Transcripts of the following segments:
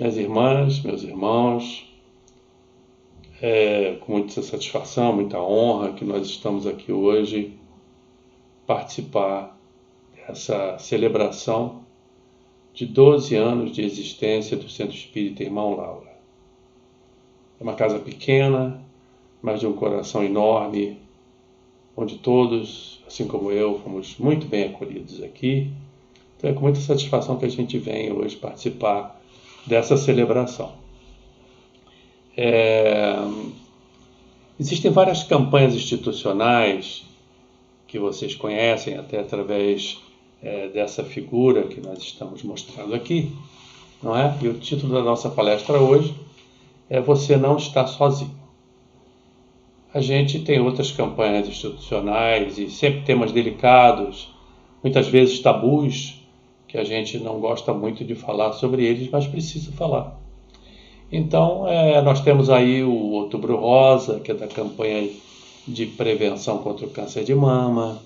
Minhas irmãs, meus irmãos, com muita satisfação, muita honra que nós estamos aqui hoje participar dessa celebração de 12 anos de existência do Centro Espírita Irmão Laura. É uma casa pequena, mas de um coração enorme, onde todos, assim como eu, fomos muito bem acolhidos aqui. Então é com muita satisfação que a gente vem hoje participar dessa celebração. Existem várias campanhas institucionais que vocês conhecem até através dessa figura que nós estamos mostrando aqui, não é? E o título da nossa palestra hoje é Você Não Está Sozinho. A gente tem outras campanhas institucionais e sempre temas delicados, muitas vezes tabus, que a gente não gosta muito de falar sobre eles, mas precisa falar. Então, nós temos aí o Outubro Rosa, que é da campanha de prevenção contra o câncer de mama,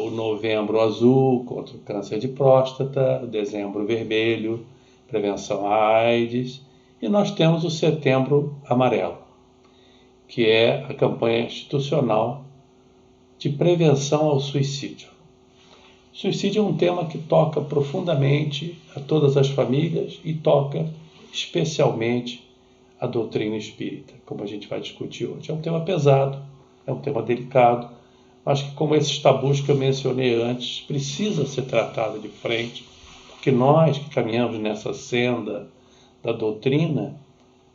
o Novembro Azul, contra o câncer de próstata, o Dezembro Vermelho, prevenção à AIDS, e nós temos o Setembro Amarelo, que é a campanha institucional de prevenção ao suicídio. Suicídio é um tema que toca profundamente a todas as famílias e toca especialmente a doutrina espírita, como a gente vai discutir hoje. É um tema pesado, é um tema delicado, mas que, como esses tabus que eu mencionei antes, precisa ser tratado de frente, porque nós que caminhamos nessa senda da doutrina,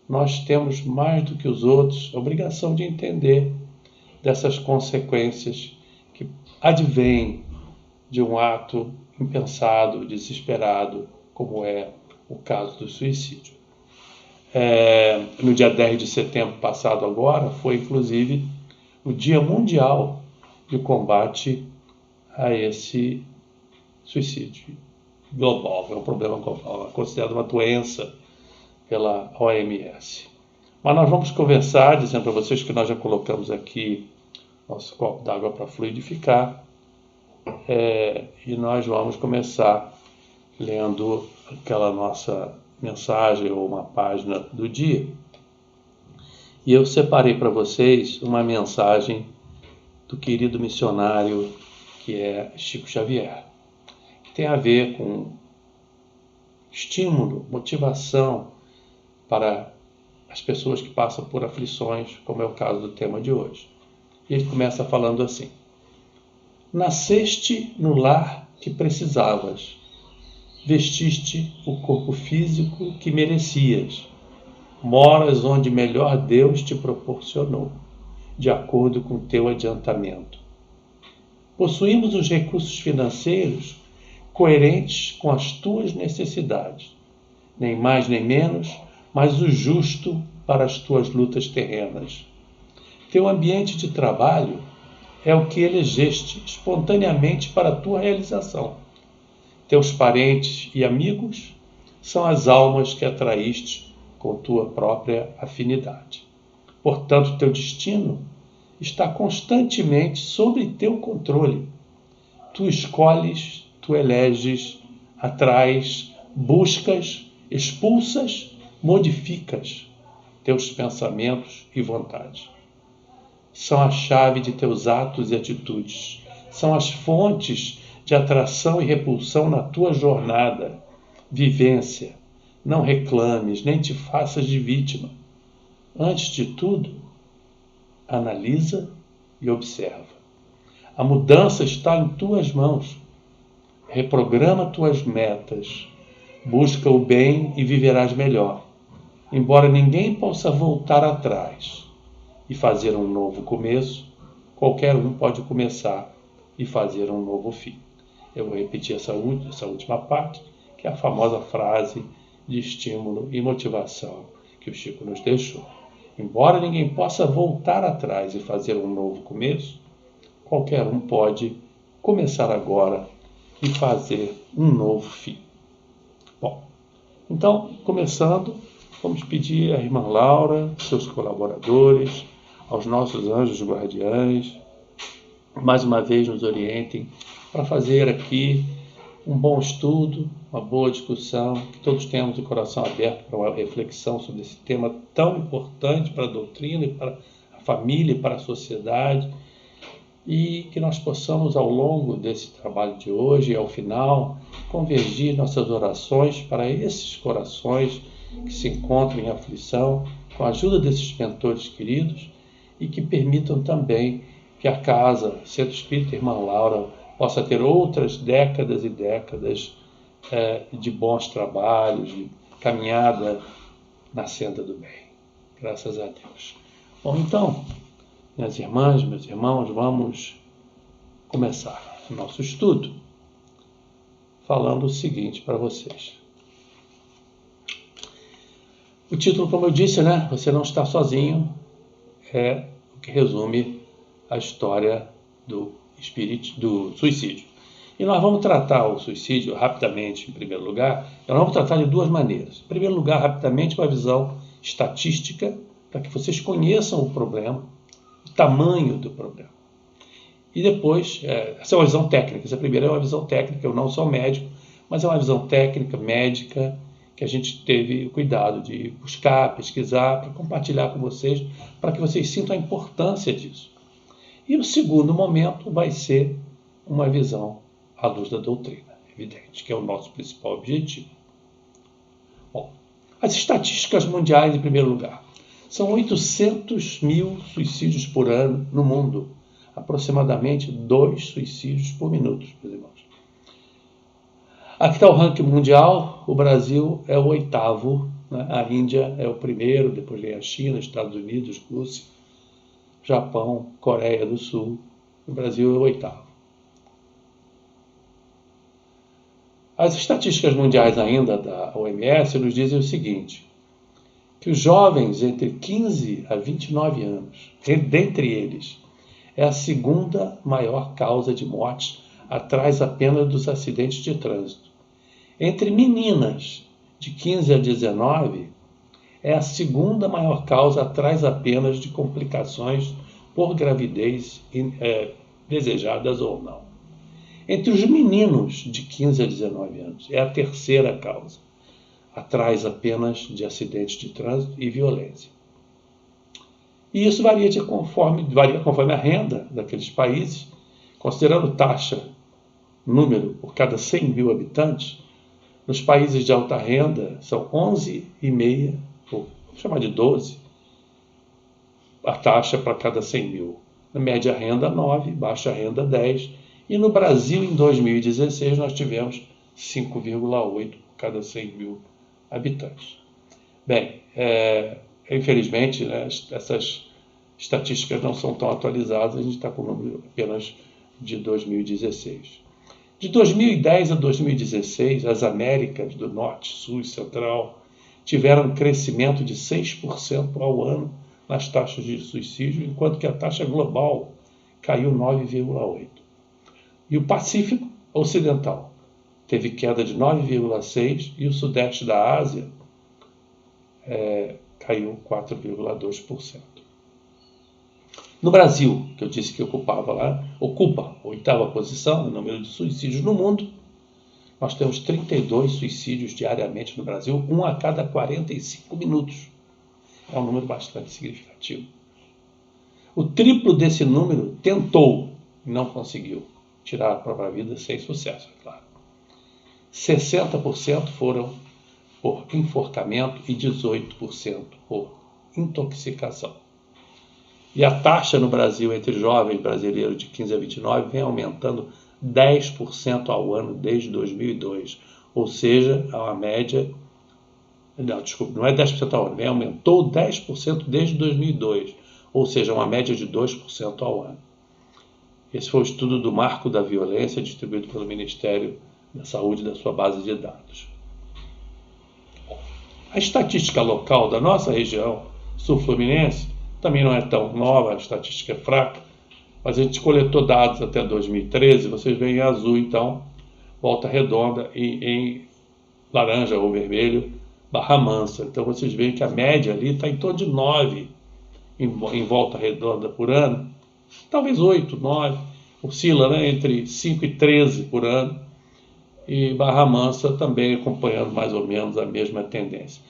nós temos mais do que os outros a obrigação de entender dessas consequências que advêm de um ato impensado, desesperado, como é o caso do suicídio. No dia 10 de setembro passado agora, foi inclusive o Dia Mundial de Combate a esse suicídio global. É um problema global, é considerado uma doença pela OMS. Mas nós vamos conversar, dizendo para vocês que nós já colocamos aqui nosso copo d'água para fluidificar, e nós vamos começar lendo aquela nossa mensagem ou uma página do dia. E eu separei para vocês uma mensagem do querido missionário que é Chico Xavier, que tem a ver com estímulo, motivação para as pessoas que passam por aflições, como é o caso do tema de hoje. E ele começa falando assim: nasceste no lar que precisavas, vestiste o corpo físico que merecias, moras onde melhor Deus te proporcionou, de acordo com teu adiantamento. Possuímos os recursos financeiros coerentes com as tuas necessidades, nem mais nem menos, mas o justo para as tuas lutas terrenas. Teu ambiente de trabalho é o que elegeste espontaneamente para a tua realização. Teus parentes e amigos são as almas que atraíste com tua própria afinidade. Portanto, teu destino está constantemente sob teu controle. Tu escolhes, tu eleges, atraes, buscas, expulsas, modificas teus pensamentos e vontades. São a chave de teus atos e atitudes. São as fontes de atração e repulsão na tua jornada, vivência. Não reclames, nem te faças de vítima. Antes de tudo, analisa e observa. A mudança está em tuas mãos. Reprograma tuas metas. Busca o bem e viverás melhor. Embora ninguém possa voltar atrás e fazer um novo começo, qualquer um pode começar e fazer um novo fim. Eu vou repetir essa última parte, que é a famosa frase de estímulo e motivação que o Chico nos deixou. Embora ninguém possa voltar atrás e fazer um novo começo, qualquer um pode começar agora e fazer um novo fim. Bom, então, começando, vamos pedir à irmã Laura, seus colaboradores, aos nossos anjos guardiães, mais uma vez nos orientem para fazer aqui um bom estudo, uma boa discussão, que todos tenhamos o coração aberto para uma reflexão sobre esse tema tão importante para a doutrina e para a família e para a sociedade, e que nós possamos, ao longo desse trabalho de hoje e ao final, convergir nossas orações para esses corações que se encontram em aflição, com a ajuda desses mentores queridos, e que permitam também que a casa, Centro Espírita Irmã Laura, possa ter outras décadas e décadas de bons trabalhos, de caminhada na senda do bem. Graças a Deus. Bom, então, minhas irmãs, meus irmãos, vamos começar o nosso estudo falando o seguinte para vocês. O título, como eu disse, né? Você não está sozinho, é o que resume a história do suicídio. E nós vamos tratar o suicídio rapidamente, em primeiro lugar. Nós vamos tratar de duas maneiras. Em primeiro lugar, rapidamente, uma visão estatística, para que vocês conheçam o problema, o tamanho do problema. E depois, essa é uma visão técnica. Essa primeira é uma visão técnica, eu não sou médico, mas é uma visão técnica, médica, que a gente teve o cuidado de buscar, pesquisar, para compartilhar com vocês, para que vocês sintam a importância disso. E o segundo momento vai ser uma visão à luz da doutrina, evidente, que é o nosso principal objetivo. Bom, as estatísticas mundiais, em primeiro lugar. São 800 mil suicídios por ano no mundo, aproximadamente 2 suicídios por minuto, meus irmãos. Aqui está o ranking mundial, o Brasil é o 8º, né? A Índia é o primeiro, depois vem a China, Estados Unidos, Rússia, Japão, Coreia do Sul, o Brasil é o 8º. As estatísticas mundiais ainda da OMS nos dizem o seguinte, que os jovens entre 15 a 29 anos, dentre eles, é a segunda maior causa de mortes, atrás apenas dos acidentes de trânsito. Entre meninas de 15 a 19, é a segunda maior causa, atrás apenas de complicações por gravidez desejadas ou não. Entre os meninos de 15 a 19 anos, é a terceira causa, atrás apenas de acidentes de trânsito e violência. E isso varia conforme a renda daqueles países, considerando taxa, número por cada 100 mil habitantes. Nos países de alta renda são 11,5, ou vamos chamar de 12, a taxa para cada 100 mil. Na média renda 9, baixa renda 10. E no Brasil, em 2016, nós tivemos 5,8 por cada 100 mil habitantes. Bem, infelizmente, né, essas estatísticas não são tão atualizadas, a gente está com o número apenas de 2016. De 2010 a 2016, as Américas do Norte, Sul e Central tiveram um crescimento de 6% ao ano nas taxas de suicídio, enquanto que a taxa global caiu 9,8%. E o Pacífico Ocidental teve queda de 9,6% e o Sudeste da Ásia caiu 4,2%. No Brasil, que eu disse que ocupa a 8ª posição no número de suicídios no mundo, nós temos 32 suicídios diariamente no Brasil, 1 a cada 45 minutos. É um número bastante significativo. O triplo desse número tentou e não conseguiu tirar a própria vida, sem sucesso, é claro. 60% foram por enforcamento e 18% por intoxicação. E a taxa no Brasil entre jovens brasileiros de 15 a 29 vem aumentando 10% ao ano desde 2002. Ou seja, há uma média... não é 10% ao ano, aumentou 10% desde 2002. Ou seja, uma média de 2% ao ano. Esse foi o estudo do Marco da Violência, distribuído pelo Ministério da Saúde da sua base de dados. A estatística local da nossa região sul-fluminense também não é tão nova, a estatística é fraca, mas a gente coletou dados até 2013, vocês veem em azul, então, Volta Redonda, e em laranja ou vermelho, Barra Mansa. Então vocês veem que a média ali está em torno de 9 em Volta Redonda por ano, talvez 8, 9, oscila, né, entre 5 e 13 por ano. e Barra Mansa também acompanhando mais ou menos a mesma tendência.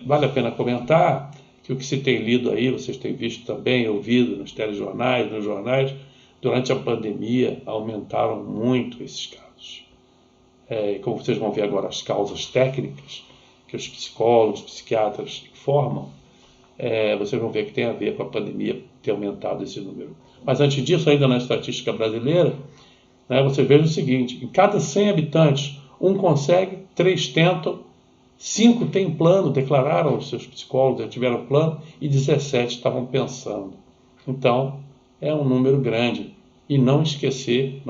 Vale a pena comentar que o que se tem lido aí, vocês têm visto também, ouvido nos telejornais, nos jornais, durante a pandemia aumentaram muito esses casos. Como vocês vão ver agora as causas técnicas que os psicólogos, psiquiatras informam, vocês vão ver que tem a ver com a pandemia ter aumentado esse número. Mas antes disso, ainda na estatística brasileira, vocês vejam o seguinte: em cada 100 habitantes, um consegue, 3 tentam, 5 têm plano, declararam os seus psicólogos, já tiveram plano, e 17 estavam pensando. Então, é um número grande. E não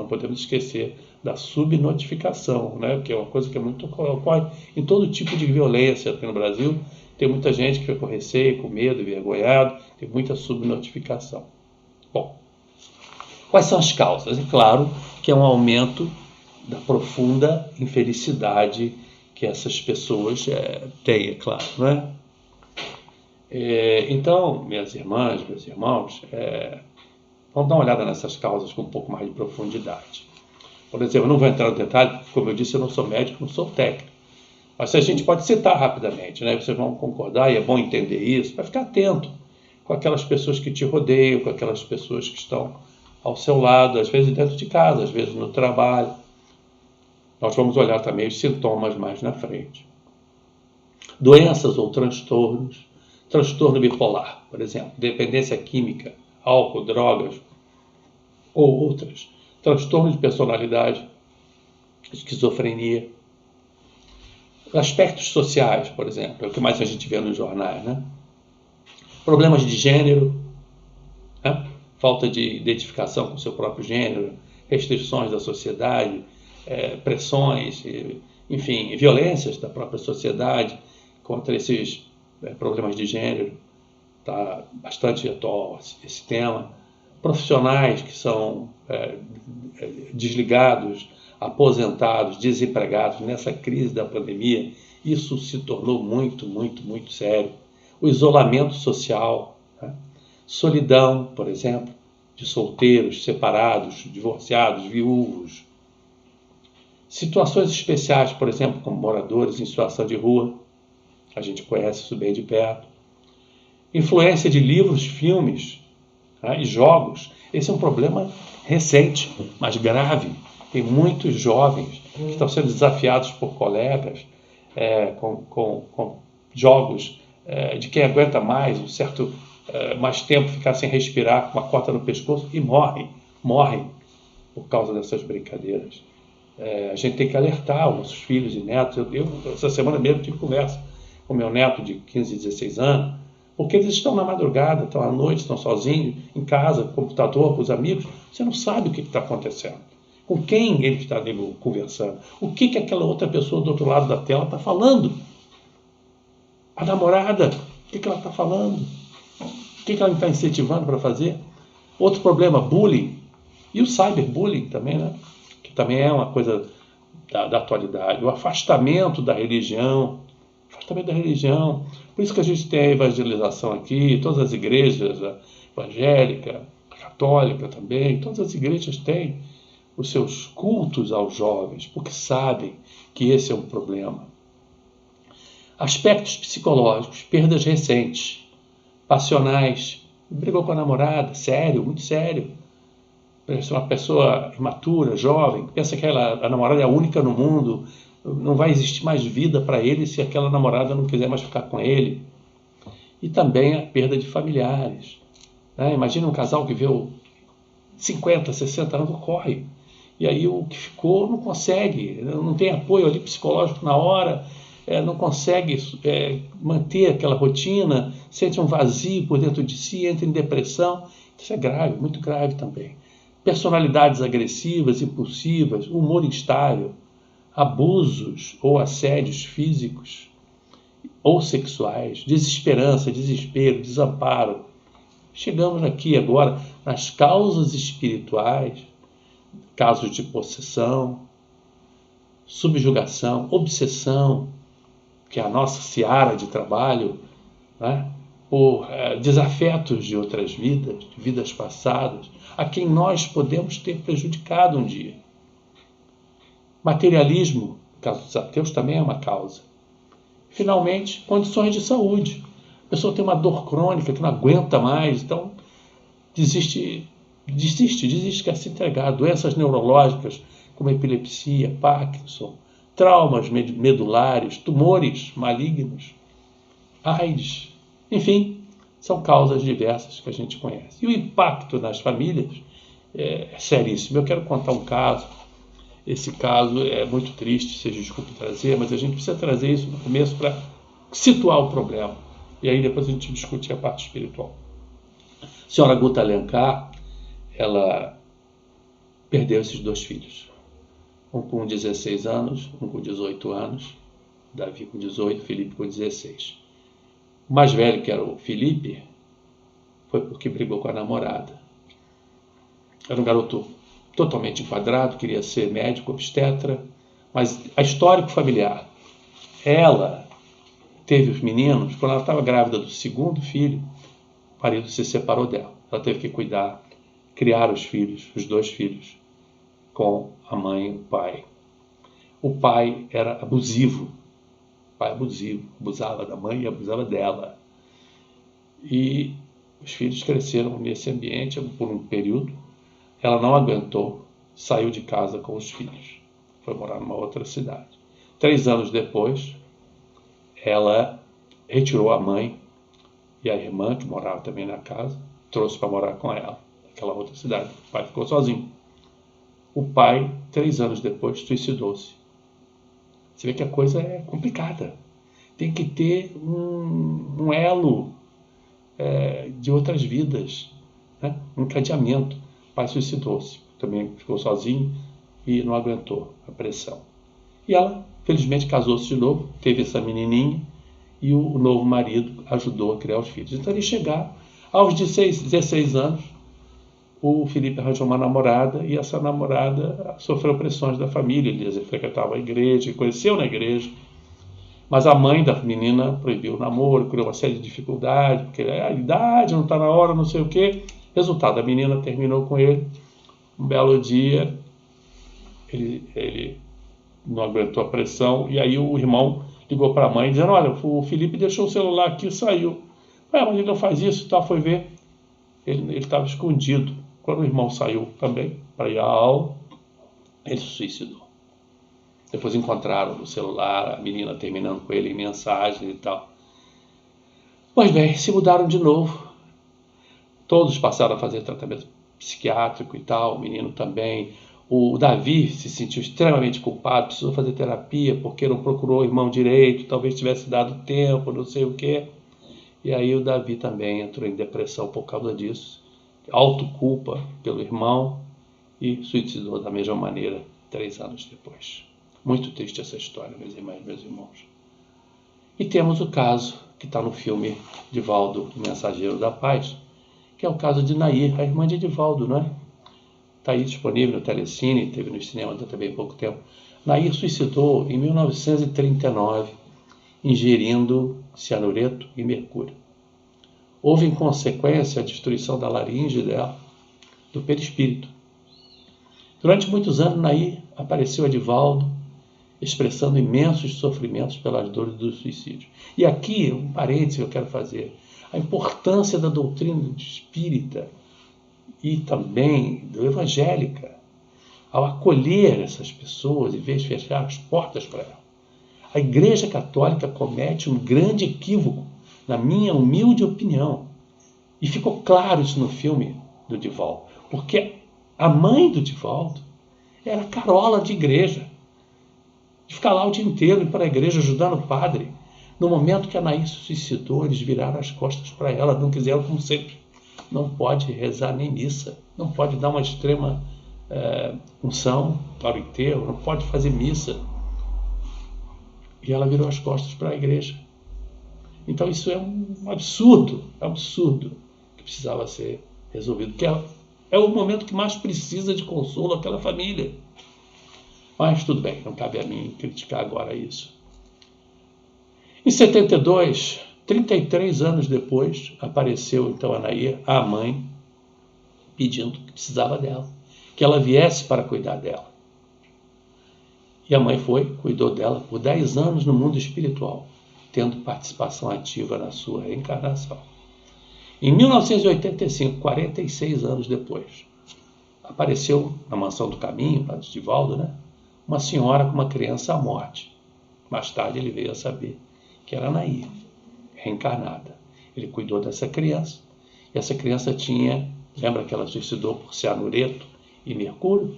podemos esquecer da subnotificação, que é uma coisa que ocorre em todo tipo de violência aqui no Brasil. Tem muita gente que fica com receio, com medo, envergonhado, tem muita subnotificação. Bom, quais são as causas? É claro que é um aumento da profunda infelicidade que essas pessoas têm, é claro, não é? Então, minhas irmãs, meus irmãos, vamos dar uma olhada nessas causas com um pouco mais de profundidade. Por exemplo, eu não vou entrar no detalhe, porque, como eu disse, eu não sou médico, não sou técnico. Mas a gente pode citar rapidamente, Vocês vão concordar, e é bom entender isso, para ficar atento com aquelas pessoas que te rodeiam, com aquelas pessoas que estão ao seu lado, às vezes dentro de casa, às vezes no trabalho. Nós vamos olhar também os sintomas mais na frente. Doenças ou transtornos. Transtorno bipolar, por exemplo, dependência química, álcool, drogas ou outras. Transtorno de personalidade, esquizofrenia. Aspectos sociais, por exemplo, é o que mais a gente vê nos jornais, Problemas de gênero, falta de identificação com o seu próprio gênero, restrições da sociedade, pressões, enfim, violências da própria sociedade contra esses problemas de gênero. Está bastante atual esse tema. Profissionais que são desligados, aposentados, desempregados nessa crise da pandemia, isso se tornou muito, muito, muito sério. O isolamento social, solidão, por exemplo, de solteiros, separados, divorciados, viúvos. Situações especiais, por exemplo, como moradores em situação de rua, a gente conhece isso bem de perto. Influência de livros, filmes e jogos. Esse é um problema recente, mas grave. Tem muitos jovens que estão sendo desafiados por colegas com jogos de quem aguenta mais, mais tempo ficar sem respirar, com uma corda no pescoço, e morrem por causa dessas brincadeiras. A gente tem que alertar os nossos filhos e netos. Eu essa semana mesmo tive conversa com meu neto de 15, 16 anos, porque eles estão na madrugada, estão à noite, estão sozinhos, em casa, com computador, com os amigos. Você não sabe o que está acontecendo. Com quem ele está conversando. O que aquela outra pessoa do outro lado da tela está falando. A namorada, o que ela está falando? O que ela está incentivando para fazer? Outro problema, bullying. E o cyberbullying também, que também é uma coisa da atualidade. O afastamento da religião. Por isso que a gente tem a evangelização aqui, todas as igrejas, a evangélica, a católica também, todas as igrejas têm os seus cultos aos jovens, porque sabem que esse é um problema. Aspectos psicológicos, perdas recentes, passionais, brigou com a namorada, sério, muito sério. Uma pessoa imatura, jovem, pensa que a namorada é a única no mundo, não vai existir mais vida para ele se aquela namorada não quiser mais ficar com ele. E também a perda de familiares. Imagina um casal que viveu 50, 60 anos, corre. E aí o que ficou não consegue, não tem apoio ali psicológico na hora, não consegue manter aquela rotina, sente um vazio por dentro de si, entra em depressão. Isso é grave, muito grave também. Personalidades agressivas, impulsivas, humor instável, abusos ou assédios físicos ou sexuais, desesperança, desespero, desamparo. Chegamos aqui agora nas causas espirituais, casos de possessão, subjugação, obsessão, que é a nossa seara de trabalho, por desafetos de outras vidas, de vidas passadas, a quem nós podemos ter prejudicado um dia. Materialismo, no caso dos ateus, também é uma causa. Finalmente, condições de saúde. A pessoa tem uma dor crônica que não aguenta mais, então desiste, quer se entregar. Doenças neurológicas, como epilepsia, Parkinson, traumas medulares, tumores malignos, AIDS, enfim, são causas diversas que a gente conhece. E o impacto nas famílias é seríssimo. Eu quero contar um caso. Esse caso é muito triste, vocês desculpem trazer, mas a gente precisa trazer isso no começo para situar o problema. E aí depois a gente discute a parte espiritual. A senhora Guta Alencar, ela perdeu esses 2 filhos. Um com 16 anos, um com 18 anos. Davi com 18, Felipe com 16. O mais velho, que era o Felipe, foi porque brigou com a namorada. Era um garoto totalmente enquadrado, queria ser médico, obstetra, mas a histórico familiar. Ela teve os meninos, quando ela estava grávida do 2º filho, o marido se separou dela. Ela teve que cuidar, criar os filhos, os 2 filhos, com a mãe e o pai. O pai era abusivo. O pai abusivo, abusava da mãe e abusava dela. E os filhos cresceram nesse ambiente por um período. Ela não aguentou, saiu de casa com os filhos. Foi morar numa outra cidade. 3 anos depois, ela retirou a mãe e a irmã, que morava também na casa, trouxe para morar com ela, naquela outra cidade. O pai ficou sozinho. O pai, 3 anos depois, suicidou-se. Você vê que a coisa é complicada. Tem que ter um elo de outras vidas, né? Um encadeamento. O pai suicidou-se, também ficou sozinho e não aguentou a pressão. E ela, felizmente, casou-se de novo, teve essa menininha e o novo marido ajudou a criar os filhos. Então, ele chegar aos 16 anos, o Felipe arranjou uma namorada e essa namorada sofreu pressões da família. Ele frequentava a igreja, conheceu na igreja, mas a mãe da menina proibiu o namoro, criou uma série de dificuldades, porque a idade não está na hora, não sei o quê. Resultado, a menina terminou com ele. Um belo dia, ele não aguentou a pressão e aí o irmão ligou para a mãe dizendo: olha, o Felipe deixou o celular aqui e saiu. Mas ele não faz isso, tá? Foi ver. Ele estava escondido. Quando o irmão saiu também para ir à aula, ele se suicidou. Depois encontraram no celular a menina terminando com ele em mensagens e tal. Pois bem, se mudaram de novo. Todos passaram a fazer tratamento psiquiátrico e tal, o menino também. O Davi se sentiu extremamente culpado, precisou fazer terapia porque não procurou o irmão direito, talvez tivesse dado tempo, não sei o quê. E aí o Davi também entrou em depressão por causa disso. Autoculpa pelo irmão e suicidou da mesma maneira 3 anos depois. Muito triste essa história, meus irmãos, meus irmãos. E temos o caso que está no filme Divaldo, o Mensageiro da Paz, que é o caso de Nair, a irmã de Divaldo, não é? Está aí disponível no Telecine, teve no cinema também há pouco tempo. Nair suicidou em 1939, ingerindo cianureto e mercúrio. Houve, em consequência, a destruição da laringe dela, do perispírito. Durante muitos anos, Nair apareceu a Divaldo, expressando imensos sofrimentos pelas dores do suicídio. E aqui, um parênteses que eu quero fazer. A importância da doutrina espírita e também do evangélica, ao acolher essas pessoas, em vez de fechar as portas para elas. A Igreja Católica comete um grande equívoco, na minha humilde opinião. E ficou claro isso no filme do Divaldo, porque a mãe do Divaldo era carola de igreja, de ficar lá o dia inteiro, ir para a igreja ajudando o padre. No momento que a Nair se suicidou, eles viraram as costas para ela, não quiseram, como sempre. Não pode rezar nem missa, não pode dar uma extrema unção para o enterro, não pode fazer missa. E ela virou as costas para a igreja. Então isso é um absurdo que precisava ser resolvido, que é o momento que mais precisa de consolo aquela família. Mas tudo bem, não cabe a mim criticar agora isso. Em 72, 33 anos depois, apareceu então a Nair, a mãe, pedindo que precisava dela, que ela viesse para cuidar dela. E a mãe cuidou dela por 10 anos no mundo espiritual, tendo participação ativa na sua reencarnação. Em 1985, 46 anos depois, apareceu na Mansão do Caminho, lá de Divaldo, né, uma senhora com uma criança à morte. Mais tarde ele veio a saber que era Anaí, reencarnada. Ele cuidou dessa criança, e essa criança lembra que ela suicidou por cianureto e mercúrio,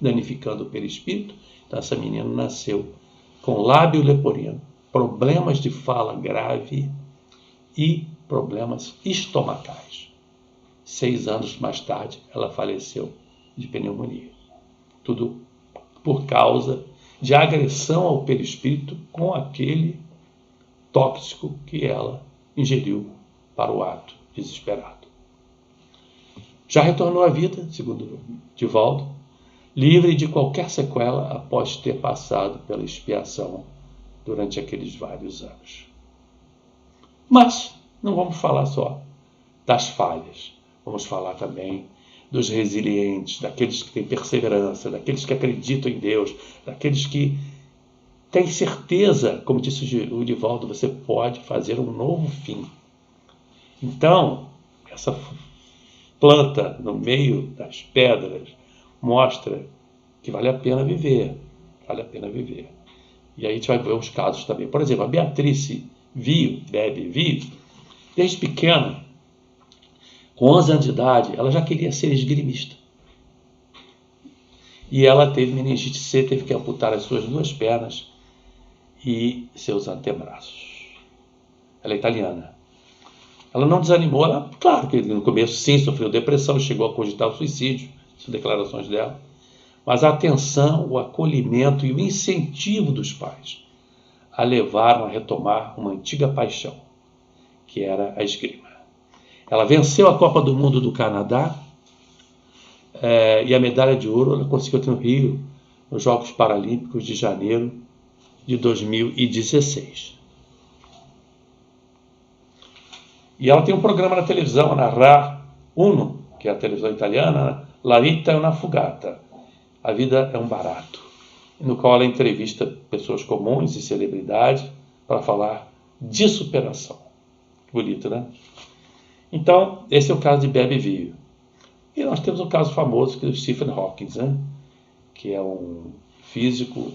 danificando o perispírito? Então essa menina nasceu com lábio leporino, problemas de fala grave e problemas estomacais. 6 anos mais tarde, ela faleceu de pneumonia. Tudo por causa de agressão ao perispírito com aquele tóxico que ela ingeriu para o ato desesperado. Já retornou à vida, segundo Divaldo, livre de qualquer sequela após ter passado pela expiação durante aqueles vários anos. Mas não vamos falar só das falhas, vamos falar também dos resilientes, daqueles que têm perseverança, daqueles que acreditam em Deus, daqueles que têm certeza, como disse o Divaldo, você pode fazer um novo fim. Então, essa planta no meio das pedras mostra que vale a pena viver, vale a pena viver. E aí a gente vai ver os casos também. Por exemplo, a Beatrice Bebe Vio, desde pequena, com 11 anos de idade, ela já queria ser esgrimista. E ela teve meningite C, teve que amputar as suas 2 pernas e seus antebraços. Ela é italiana. Ela não desanimou, claro que no começo sim sofreu depressão, chegou a cogitar o suicídio, são declarações dela, mas a atenção, o acolhimento e o incentivo dos pais a levaram a retomar uma antiga paixão, que era a esgrima. Ela venceu a Copa do Mundo do Canadá e a medalha de ouro ela conseguiu ter no Rio, nos Jogos Paralímpicos de janeiro de 2016. E ela tem um programa na televisão, na Ra Uno, que é a televisão italiana, La Vita è una fugata, a vida é um barato, no qual ela entrevista pessoas comuns e celebridades para falar de superação. Bonito, né? Então, esse é o caso de Bebe Vio. E nós temos um caso famoso que é o Stephen Hawking, né? Que é um físico,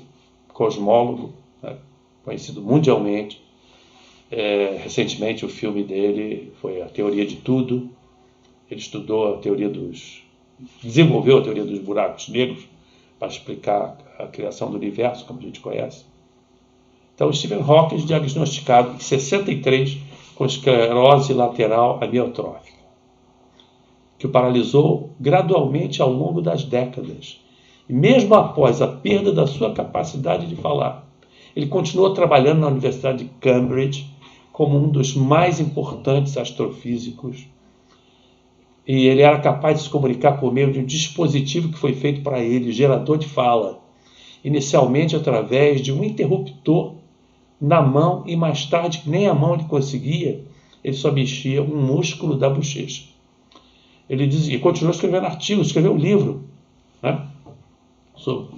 cosmólogo, né? Conhecido mundialmente. Recentemente o filme dele foi A Teoria de Tudo. Ele desenvolveu a teoria dos buracos negros para explicar a criação do universo, como a gente conhece. Então, o Stephen Hawking diagnosticado em 63 com esclerose lateral amiotrófica, que o paralisou gradualmente ao longo das décadas. E mesmo após a perda da sua capacidade de falar, ele continuou trabalhando na Universidade de Cambridge como um dos mais importantes astrofísicos. E ele era capaz de se comunicar por meio de um dispositivo que foi feito para ele, gerador de fala, inicialmente através de um interruptor na mão, e mais tarde, nem a mão ele conseguia, ele só mexia um músculo da bochecha. Ele dizia, continuou escrevendo artigos, escreveu um livro, né?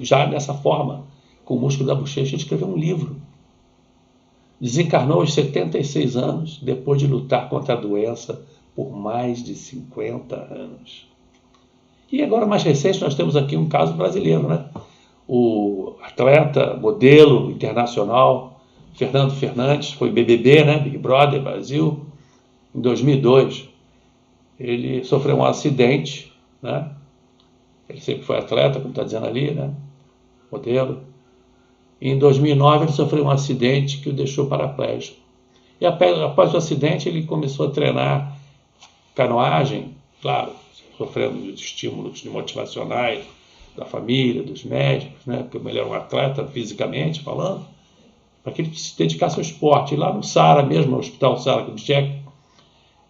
Já dessa forma, com o músculo da bochecha, ele escreveu um livro. Desencarnou aos 76 anos, depois de lutar contra a doença por mais de 50 anos. E agora, mais recente, nós temos aqui um caso brasileiro, né? O atleta, modelo internacional, Fernando Fernandes, foi BBB, né? Big Brother Brasil, em 2002. Ele sofreu um acidente, né? Ele sempre foi atleta, como está dizendo ali, né? Modelo. E em 2009 ele sofreu um acidente que o deixou paraplégico. E após o acidente ele começou a treinar canoagem, claro, sofrendo os estímulos motivacionais da família, dos médicos, né? Porque ele era um atleta fisicamente falando, para que ele se dedicasse ao esporte. E lá no Saara mesmo, no Hospital Saara Kubitschek,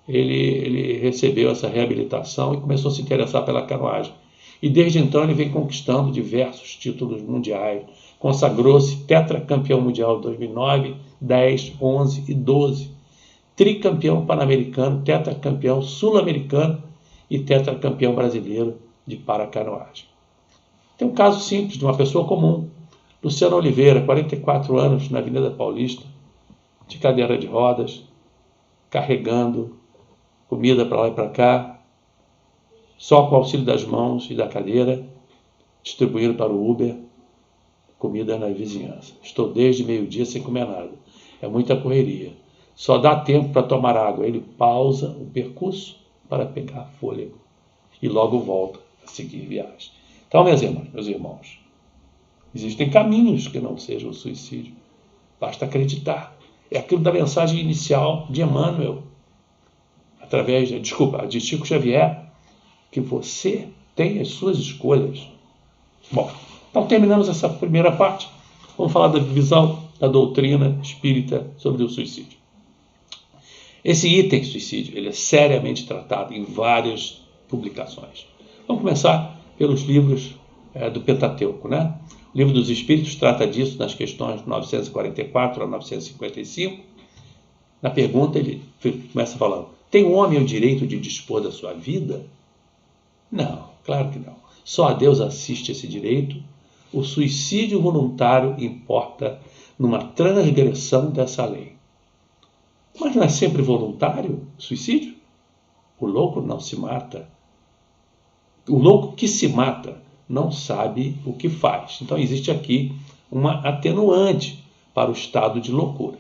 ele recebeu essa reabilitação e começou a se interessar pela canoagem. E desde então ele vem conquistando diversos títulos mundiais. Consagrou-se tetracampeão mundial de 2009, 10, 11 e 12. Tricampeão pan-americano, tetracampeão sul-americano e tetracampeão brasileiro de paracanoagem. Tem um caso simples de uma pessoa comum, Luciano Oliveira, 44 anos, na Avenida Paulista, de cadeira de rodas, carregando comida para lá e para cá, só com o auxílio das mãos e da cadeira, distribuindo para o Uber comida na vizinhança. Estou desde meio-dia sem comer nada. É muita correria. Só dá tempo para tomar água. Ele pausa o percurso para pegar fôlego e logo volta a seguir viagem. Então, meus irmãos, existem caminhos que não sejam o suicídio. Basta acreditar. É aquilo da mensagem inicial de Emmanuel, de Chico Xavier, que você tem as suas escolhas. Bom, então terminamos essa primeira parte. Vamos falar da visão da doutrina espírita sobre o suicídio. Esse item suicídio, ele é seriamente tratado em várias publicações. Vamos começar pelos livros do Pentateuco, né? O Livro dos Espíritos trata disso nas questões 944 a 955. Na pergunta ele começa falando: tem o homem o direito de dispor da sua vida? Não, claro que não. Só a Deus assiste esse direito. O suicídio voluntário importa numa transgressão dessa lei. Mas não é sempre voluntário o suicídio? O louco não se mata. O louco que se mata não sabe o que faz. Então existe aqui uma atenuante para o estado de loucura.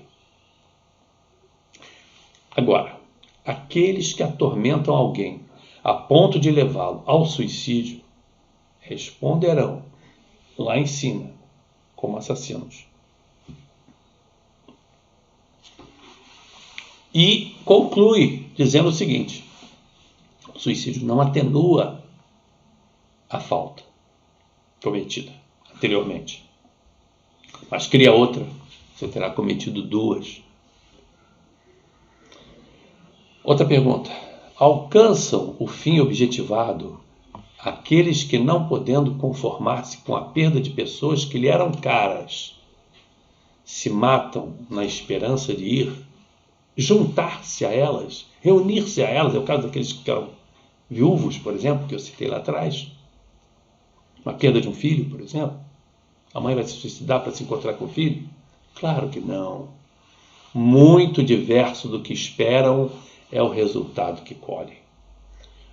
Agora, aqueles que atormentam alguém a ponto de levá-lo ao suicídio responderão lá em cima como assassinos. E conclui dizendo o seguinte: o suicídio não atenua a falta cometida anteriormente, mas cria outra, você terá cometido duas. Outra pergunta: alcançam o fim objetivado aqueles que, não podendo conformar-se com a perda de pessoas que lhe eram caras, se matam na esperança de ir juntar-se a elas, reunir-se a elas? É o caso daqueles que ficaram viúvos, por exemplo, que eu citei lá atrás. Uma perda de um filho, por exemplo. A mãe vai se suicidar para se encontrar com o filho? Claro que não. Muito diverso do que esperam é o resultado que colhem.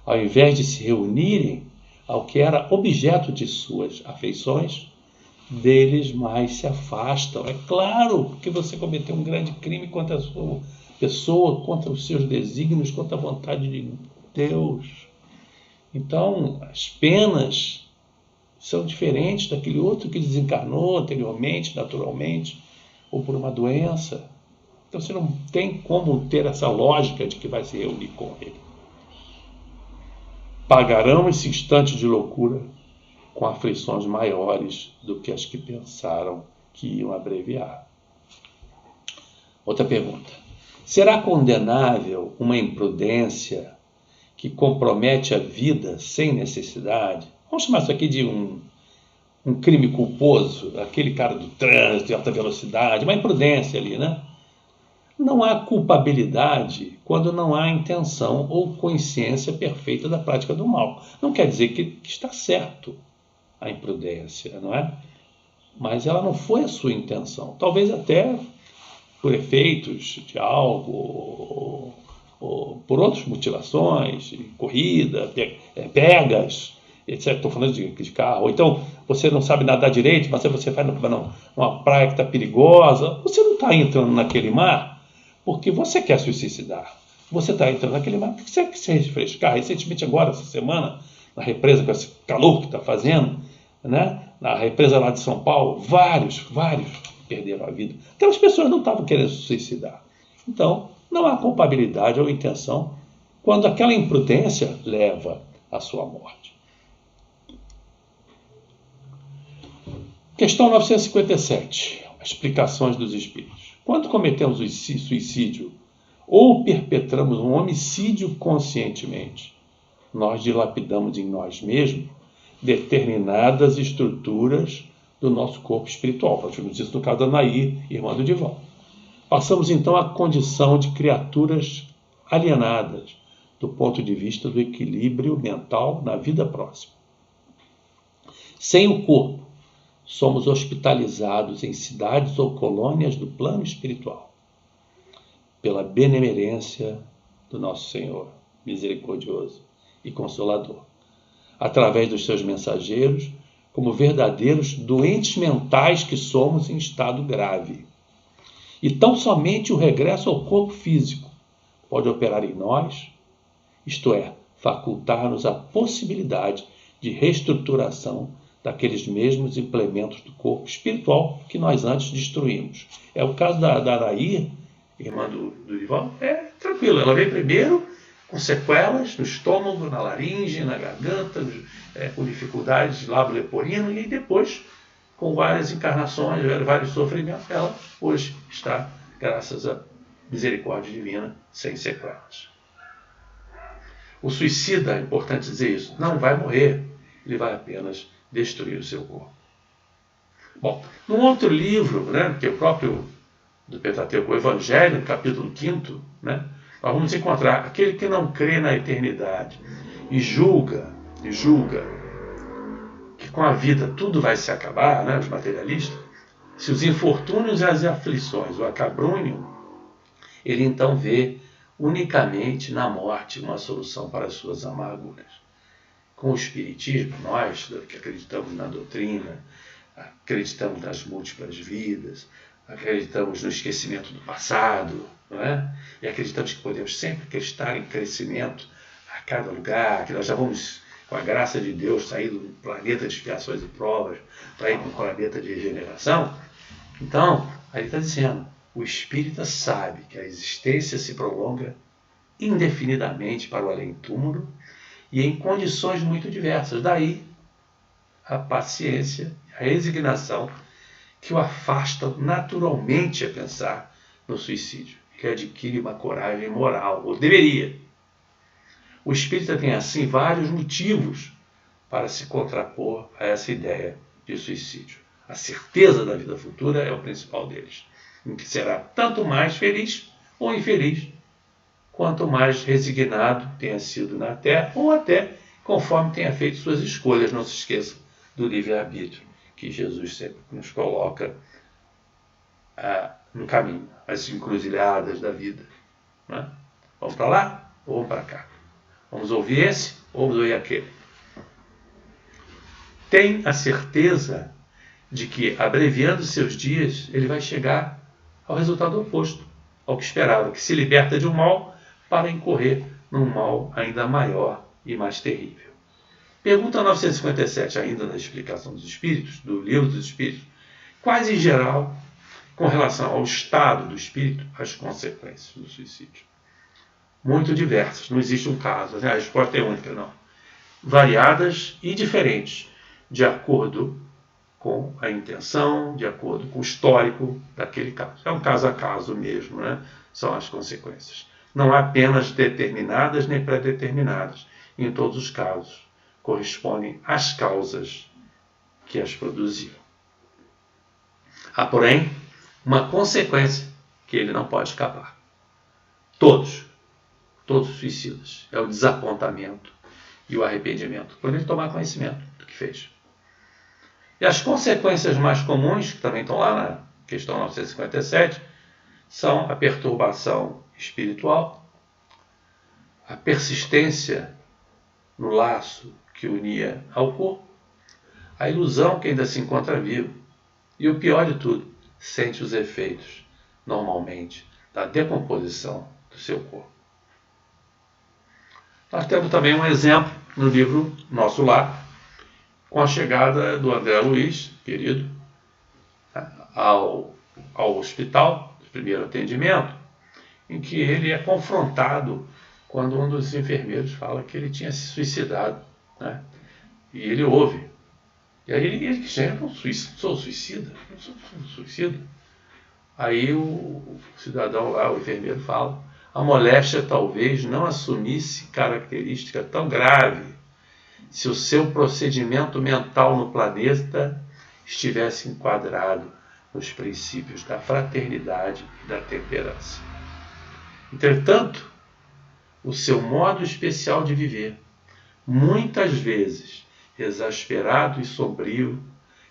Ao invés de se reunirem ao que era objeto de suas afeições, deles mais se afastam. É claro que você cometeu um grande crime contra a sua pessoa, contra os seus desígnios, contra a vontade de Deus. Então, as penas são diferentes daquele outro que desencarnou anteriormente, naturalmente, ou por uma doença. Então você não tem como ter essa lógica de que vai se reunir com ele. Pagarão esse instante de loucura com aflições maiores do que as que pensaram que iam abreviar. Outra pergunta: será condenável uma imprudência que compromete a vida sem necessidade? Vamos chamar isso aqui de um crime culposo, aquele cara do trânsito de alta velocidade, uma imprudência ali, né? Não há culpabilidade quando não há intenção ou consciência perfeita da prática do mal. Não quer dizer que está certo a imprudência, não é? Mas ela não foi a sua intenção. Talvez até por efeitos de algo, ou por outras mutilações, corrida, pegas, etc. Estou falando de carro. Ou então você não sabe nadar direito, mas você vai numa praia que está perigosa. Você não está entrando naquele mar porque você quer se suicidar. Você está entrando naquele mar porque você quer se refrescar. Recentemente agora, essa semana, na represa, com esse calor que está fazendo, né? Na represa lá de São Paulo, vários perderam a vida. Aquelas pessoas não estavam querendo se suicidar. Então, não há culpabilidade ou intenção quando aquela imprudência leva à sua morte. Questão 957. Explicações dos Espíritos. Quando cometemos o suicídio ou perpetramos um homicídio conscientemente, nós dilapidamos em nós mesmos determinadas estruturas do nosso corpo espiritual. Nós vimos isso no caso da Nair, irmã do Divaldo. Passamos então à condição de criaturas alienadas do ponto de vista do equilíbrio mental na vida próxima. Sem o corpo, somos hospitalizados em cidades ou colônias do plano espiritual, pela benemerência do nosso Senhor, misericordioso e consolador, através dos seus mensageiros, como verdadeiros doentes mentais que somos em estado grave. E tão somente o regresso ao corpo físico pode operar em nós, isto é, facultar-nos a possibilidade de reestruturação daqueles mesmos implementos do corpo espiritual que nós antes destruímos. É o caso da Araí, irmã do Ivan, é tranquilo, ela veio primeiro com sequelas no estômago, na laringe, na garganta, com dificuldades de lábio leporino, e depois, com várias encarnações, vários sofrimentos, ela hoje está, graças à misericórdia divina, sem sequelas. O suicida, é importante dizer isso, não vai morrer, ele vai apenas destruir o seu corpo. Bom, num outro livro, que é o próprio do Pentateuco, o Evangelho, no capítulo 5, nós vamos encontrar aquele que não crê na eternidade e julga que com a vida tudo vai se acabar, os materialistas, se os infortúnios e as aflições o acabrunham, ele então vê unicamente na morte uma solução para as suas amarguras. Com o Espiritismo, nós que acreditamos na doutrina, acreditamos nas múltiplas vidas, acreditamos no esquecimento do passado, e acreditamos que podemos sempre estar em crescimento a cada lugar, que nós já vamos, com a graça de Deus, sair do planeta de expiações e provas para ir para um planeta de regeneração. Então, aí ele está dizendo, o espírita sabe que a existência se prolonga indefinidamente para o além-túmulo e em condições muito diversas. Daí a paciência, a resignação que o afastam naturalmente a pensar no suicídio. Ele adquire uma coragem moral, ou deveria. O espírita tem assim vários motivos para se contrapor a essa ideia de suicídio. A certeza da vida futura é o principal deles, em que será tanto mais feliz ou infeliz, quanto mais resignado tenha sido na Terra, ou até conforme tenha feito suas escolhas. Não se esqueça do livre-arbítrio, que Jesus sempre nos coloca no caminho, as encruzilhadas da vida. Vamos para lá ou vamos para cá? Vamos ouvir esse ou vamos ouvir aquele? Tem a certeza de que, abreviando seus dias, ele vai chegar ao resultado oposto ao que esperava, que se liberta de um mal para incorrer num mal ainda maior e mais terrível. Pergunta 957, ainda na explicação dos Espíritos, do Livro dos Espíritos, quais em geral, com relação ao estado do espírito, as consequências do suicídio? Muito diversas, não existe um caso, a resposta é única, não. Variadas e diferentes, de acordo com a intenção, de acordo com o histórico daquele caso. É um caso a caso mesmo, são as consequências. Não há penas determinadas nem pré-determinadas. Em todos os casos, correspondem às causas que as produziram. Há, porém, uma consequência que ele não pode escapar. Todos os suicidas, é o desapontamento e o arrependimento, quando ele tomar conhecimento do que fez. E as consequências mais comuns, que também estão lá na questão 957, são a perturbação espiritual, a persistência no laço que unia ao corpo, a ilusão que ainda se encontra vivo, e o pior de tudo, sente os efeitos, normalmente, da decomposição do seu corpo. Nós temos também um exemplo no livro Nosso Lar, com a chegada do André Luiz, querido, ao hospital de primeiro atendimento, em que ele é confrontado quando um dos enfermeiros fala que ele tinha se suicidado. E ele ouve. E aí ele diz, eu não sou suicida, não sou suicida. Aí o cidadão lá, o enfermeiro, fala, a moléstia talvez não assumisse característica tão grave se o seu procedimento mental no planeta estivesse enquadrado nos princípios da fraternidade e da temperança. Entretanto, o seu modo especial de viver, muitas vezes exasperado e sombrio,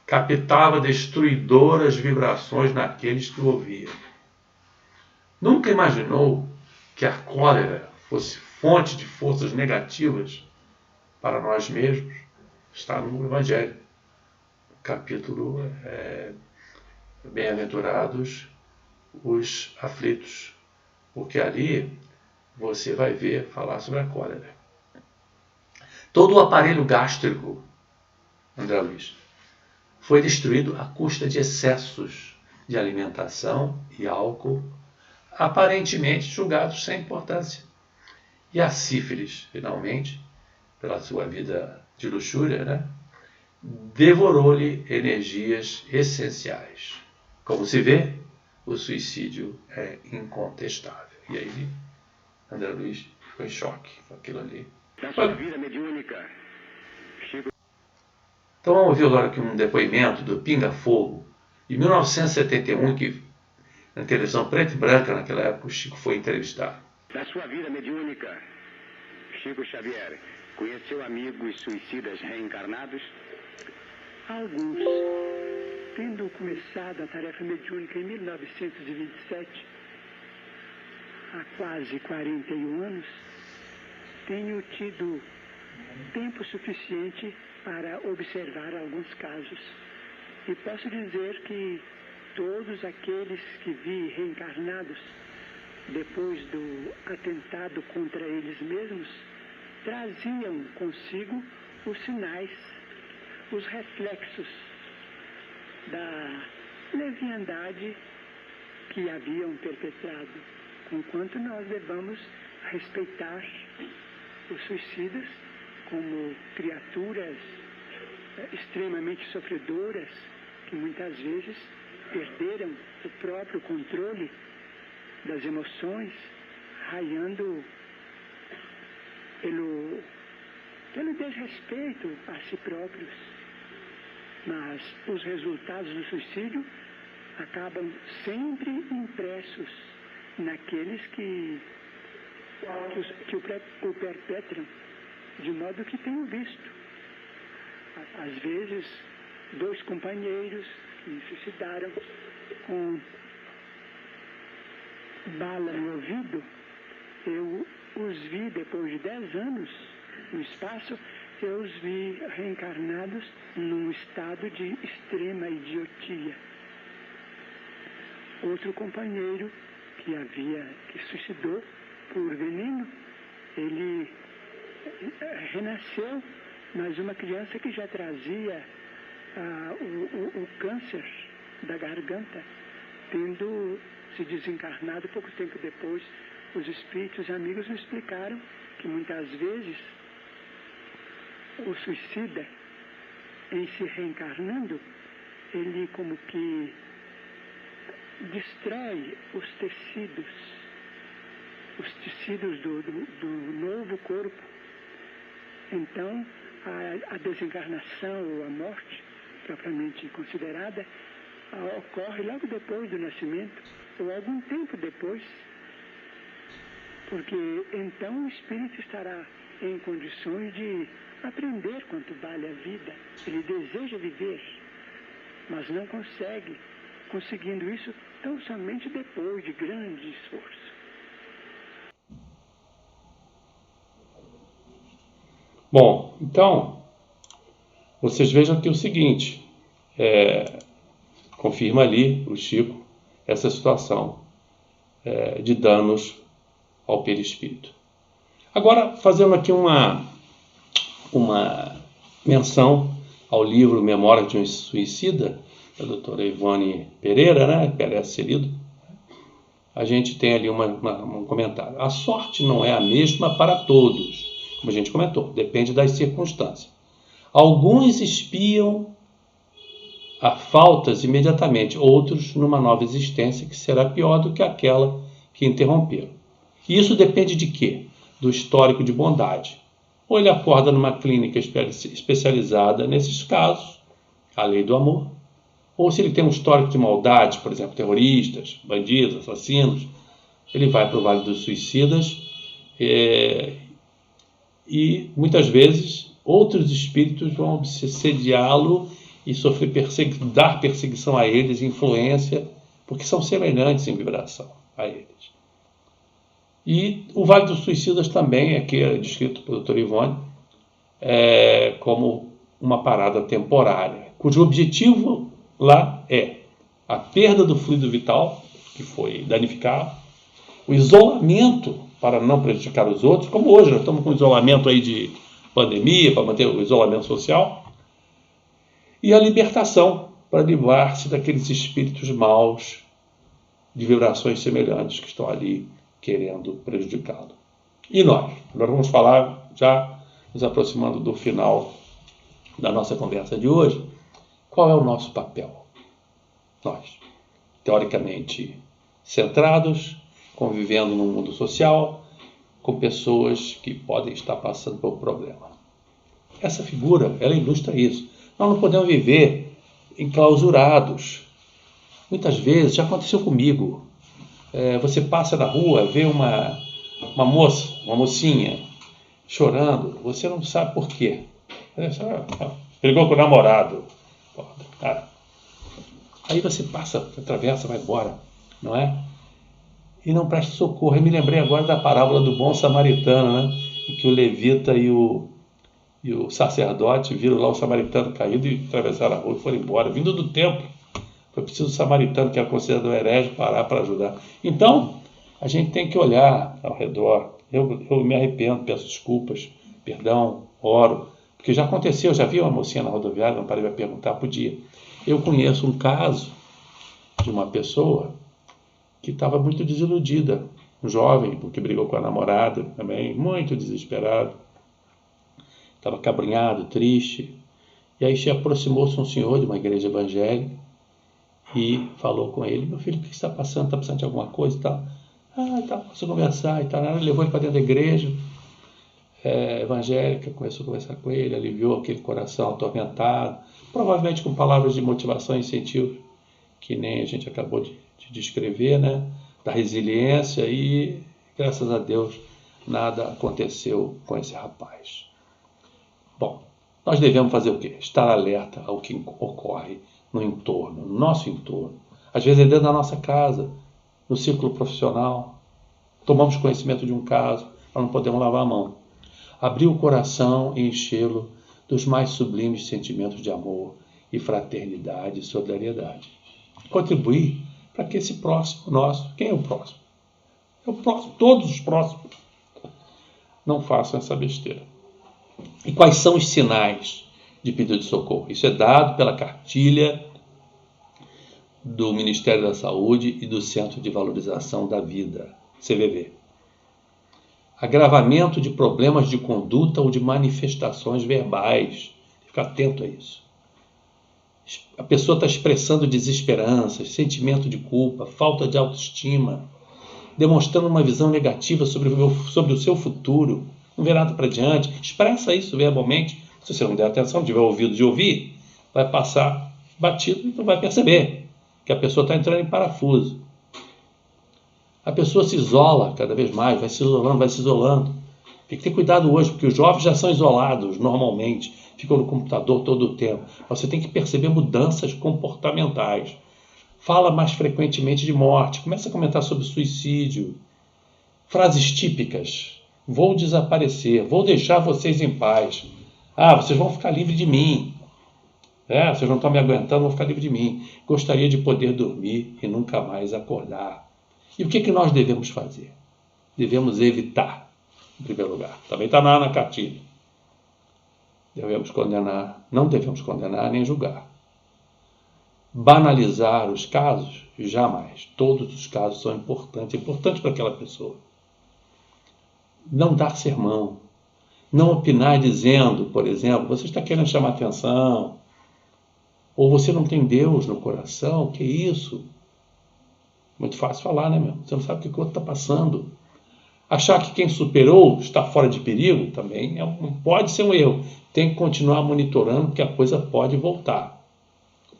captava destruidoras vibrações naqueles que o ouviam. Nunca imaginou que a cólera fosse fonte de forças negativas para nós mesmos. Está no Evangelho, capítulo Bem-aventurados os aflitos, porque ali você vai ver falar sobre a cólera. Todo o aparelho gástrico, André Luiz, foi destruído à custa de excessos de alimentação e álcool, aparentemente julgados sem importância. E a sífilis, finalmente, pela sua vida de luxúria, né, devorou-lhe energias essenciais. Como se vê, o suicídio é incontestável. E aí, André Luiz ficou em choque com aquilo ali. Então vamos ouvir agora aqui um depoimento do Pinga Fogo, de 1971, que na televisão preta e branca, naquela época, o Chico foi entrevistado. Da sua vida mediúnica, Chico Xavier conheceu amigos suicidas reencarnados? Alguns. Tendo começado a tarefa mediúnica em 1927, há quase 41 anos, tenho tido tempo suficiente para observar alguns casos. E posso dizer que todos aqueles que vi reencarnados depois do atentado contra eles mesmos, traziam consigo os sinais, os reflexos da leviandade que haviam perpetrado, conquanto nós devamos respeitar os suicidas como criaturas extremamente sofredoras, que muitas vezes perderam o próprio controle das emoções, raiando pelo desrespeito a si próprios. Mas os resultados do suicídio acabam sempre impressos naqueles que o perpetram, de modo que tenho visto, às vezes, 2 companheiros que suicidaram com bala no ouvido. Eu os vi depois de 10 anos no espaço, eu os vi reencarnados num estado de extrema idiotia. Outro companheiro que suicidou por veneno, ele renasceu, mas uma criança que já trazia o câncer da garganta, tendo se desencarnado pouco tempo depois. Os espíritos amigos me explicaram que muitas vezes o suicida, em se reencarnando, ele como que destrói os tecidos do novo corpo. Então, a desencarnação ou a morte, propriamente considerada, ocorre logo depois do nascimento, ou algum tempo depois, porque então o espírito estará em condições de aprender quanto vale a vida. Ele deseja viver, mas não consegue, conseguindo isso tão somente depois de grande esforço. Bom, então, vocês vejam aqui o seguinte, confirma ali o Chico essa situação de danos ao perispírito. Agora, fazendo aqui uma menção ao livro Memórias de um Suicida, da doutora Ivone Pereira, né, que merece ser lido, a gente tem ali um comentário. A sorte não é a mesma para todos, como a gente comentou, depende das circunstâncias. Alguns espiam a faltas imediatamente, outros numa nova existência que será pior do que aquela que interromperam. E isso depende de quê? Do histórico de bondade. Ou ele acorda numa clínica especializada nesses casos, a lei do amor, ou se ele tem um histórico de maldade, por exemplo, terroristas, bandidos, assassinos, ele vai para o Vale dos Suicidas e muitas vezes outros espíritos vão obsediá-lo e dar perseguição a eles, influência, porque são semelhantes em vibração a eles. E o Vale dos Suicidas também, aqui é descrito pelo Dr. Ivone, como uma parada temporária, cujo objetivo lá é a perda do fluido vital, que foi danificado, o isolamento para não prejudicar os outros, como hoje nós estamos com isolamento aí de pandemia, para manter o isolamento social, e a libertação, para livrar-se daqueles espíritos maus de vibrações semelhantes que estão ali querendo prejudicá-lo. E nós vamos falar, já nos aproximando do final da nossa conversa de hoje, qual é o nosso papel? Nós, teoricamente centrados, convivendo no mundo social, com pessoas que podem estar passando por problema. Essa figura, ela ilustra isso. Nós não podemos viver enclausurados. Muitas vezes, já aconteceu comigo, você passa na rua, vê uma mocinha chorando, você não sabe por quê. Brigou com o namorado. Aí você passa, atravessa, vai embora, não é? E não presta socorro. Eu me lembrei agora da parábola do bom samaritano, né? Em que o levita e o sacerdote viram lá o samaritano caído e atravessaram a rua e foram embora, vindo do templo. Foi preciso o samaritano, que é considerado herege, parar para ajudar. Então, a gente tem que olhar ao redor. Eu me arrependo, peço desculpas, perdão, oro, porque já aconteceu, já vi uma mocinha na rodoviária, não parei para perguntar, podia. Eu conheço um caso de uma pessoa que estava muito desiludida, um jovem, porque brigou com a namorada também, muito desesperado, estava cabrinhado, triste, e aí se aproximou-se um senhor de uma igreja evangélica e falou com ele: meu filho, o que está passando? Está precisando de alguma coisa e tal? Posso conversar e tal. Levou ele para dentro da igreja evangélica, começou a conversar com ele, aliviou aquele coração atormentado, provavelmente com palavras de motivação e incentivo, que nem a gente acabou de descrever, né? Da resiliência, e graças a Deus nada aconteceu com esse rapaz. Bom, nós devemos fazer o quê? Estar alerta ao que ocorre no entorno, no nosso entorno. Às vezes é dentro da nossa casa, no círculo profissional. Tomamos conhecimento de um caso, nós não podemos lavar a mão. Abrir o coração e enchê-lo dos mais sublimes sentimentos de amor e fraternidade e solidariedade. Contribuir para que esse próximo nosso, quem é o próximo? É o próximo, todos os próximos, não façam essa besteira. E quais são os sinais de pedido de socorro? Isso é dado pela cartilha do Ministério da Saúde e do Centro de Valorização da Vida, CVV. Agravamento de problemas de conduta ou de manifestações verbais. Fica atento a isso. A pessoa está expressando desesperança, sentimento de culpa, falta de autoestima, demonstrando uma visão negativa sobre o seu futuro, não vê nada para diante. Expressa isso verbalmente. Se você não der atenção, não tiver ouvido de ouvir, vai passar batido e não vai perceber que a pessoa está entrando em parafuso. A pessoa se isola cada vez mais, vai se isolando. Tem que ter cuidado hoje, porque os jovens já são isolados normalmente, ficam no computador todo o tempo. Você tem que perceber mudanças comportamentais. Fala mais frequentemente de morte, começa a comentar sobre suicídio. Frases típicas: vou desaparecer, vou deixar vocês em paz. Vocês vão ficar livres de mim. Vocês não estão me aguentando, vão ficar livres de mim. Gostaria de poder dormir e nunca mais acordar. E o que nós devemos fazer? Devemos evitar, em primeiro lugar. Também está na cartilha. Não devemos condenar nem julgar. Banalizar os casos? Jamais. Todos os casos são importantes para aquela pessoa. Não dar sermão. Não opinar dizendo, por exemplo, você está querendo chamar atenção, ou você não tem Deus no coração, que isso? Muito fácil falar, né, meu? Você não sabe o que o outro está passando. Achar que quem superou está fora de perigo também pode ser um erro. Tem que continuar monitorando, porque a coisa pode voltar.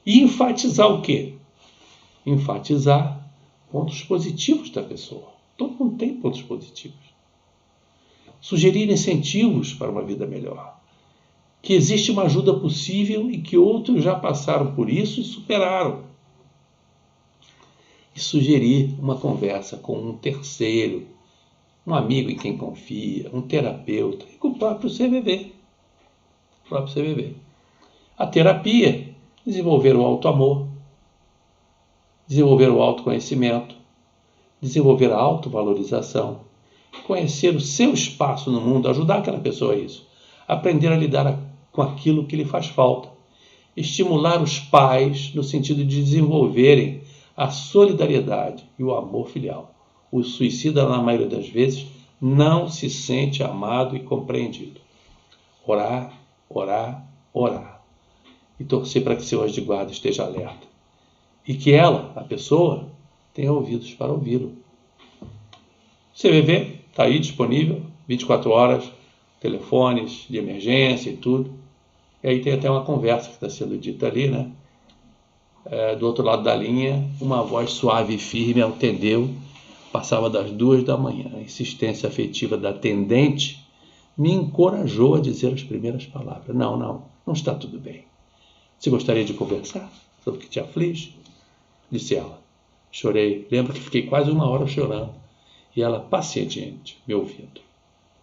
E enfatizar o quê? Enfatizar pontos positivos da pessoa. Todo mundo tem pontos positivos. Sugerir incentivos para uma vida melhor. que existe uma ajuda possível e que outros já passaram por isso e superaram. E sugerir uma conversa com um terceiro, um amigo em quem confia, um terapeuta, e com o próprio CVV. A terapia, desenvolver o auto-amor, desenvolver o autoconhecimento, desenvolver a autovalorização, conhecer o seu espaço no mundo, ajudar aquela pessoa a isso, aprender a lidar com aquilo que lhe faz falta, estimular os pais no sentido de desenvolverem a solidariedade e o amor filial. O suicida, na maioria das vezes, não se sente amado e compreendido. Orar, orar, orar. E torcer para que seu anjo de guarda esteja alerta. E que ela, a pessoa, tenha ouvidos para ouvi-lo. CVV está aí disponível, 24 horas, telefones de emergência e tudo. E aí tem até uma conversa que está sendo dita ali, né? Do outro lado da linha, uma voz suave e firme atendeu, passava das 2 da manhã. A insistência afetiva da atendente me encorajou a dizer as primeiras palavras. Não está tudo bem. Você gostaria de conversar sobre o que te aflige? Disse ela. Chorei. Lembro que fiquei quase 1 hora chorando. E ela pacientemente me ouvindo.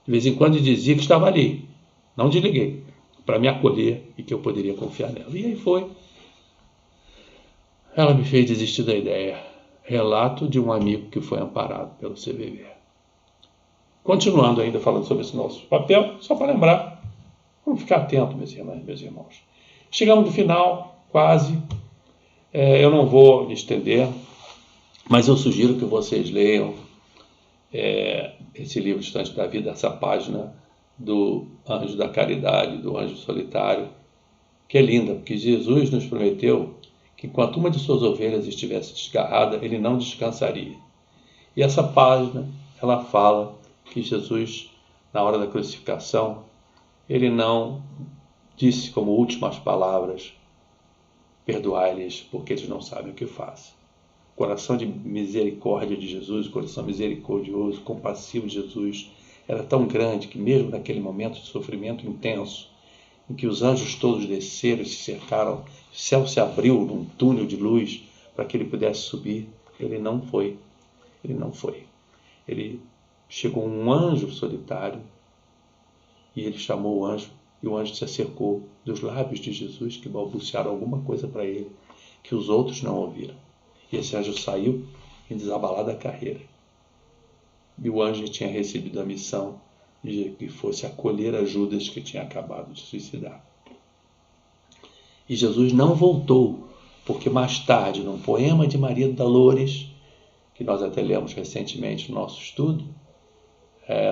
De vez em quando dizia que estava ali. Não desliguei. Para me acolher e que eu poderia confiar nela. E aí foi. Ela me fez desistir da ideia. Relato de um amigo que foi amparado pelo CVV. Continuando ainda falando sobre esse nosso papel, só para lembrar, vamos ficar atentos, minhas irmãs, meus irmãos. Chegamos no final, quase. Eu não vou me estender, mas eu sugiro que vocês leiam esse livro Distante da Vida, essa página do Anjo da Caridade, do Anjo Solitário, que é linda, porque Jesus nos prometeu que enquanto uma de suas ovelhas estivesse desgarrada, ele não descansaria. E essa página, ela fala que Jesus, na hora da crucificação, ele não disse como últimas palavras, perdoai-lhes porque eles não sabem o que fazem. O coração de misericórdia de Jesus, o coração misericordioso, compassivo de Jesus, era tão grande que mesmo naquele momento de sofrimento intenso, em que os anjos todos desceram e se cercaram, o céu se abriu num túnel de luz para que ele pudesse subir, ele não foi. Ele chegou um anjo solitário e ele chamou o anjo, e o anjo se acercou dos lábios de Jesus, que balbuciaram alguma coisa para ele, que os outros não ouviram. E esse anjo saiu em desabalada carreira. E o anjo tinha recebido a missão de que fosse acolher a Judas, que tinha acabado de suicidar. E Jesus não voltou, porque mais tarde, num poema de Maria da Loures, que nós até lemos recentemente no nosso estudo,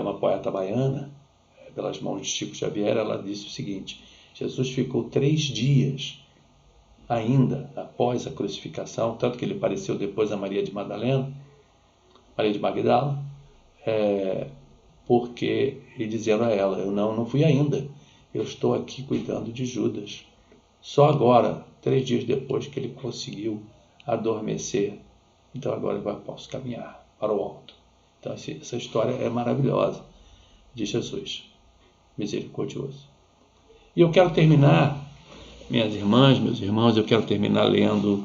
uma poeta baiana, pelas mãos de Chico Xavier, ela disse o seguinte: Jesus ficou 3 dias ainda após a crucificação, tanto que ele apareceu depois a Maria de Magdala, porque eles dizeram a ela: eu não fui ainda, eu estou aqui cuidando de Judas. Só agora, 3 dias depois, que ele conseguiu adormecer, então agora eu posso caminhar para o alto. Então essa história é maravilhosa de Jesus, misericordioso. E eu quero terminar, minhas irmãs, meus irmãos, eu quero terminar lendo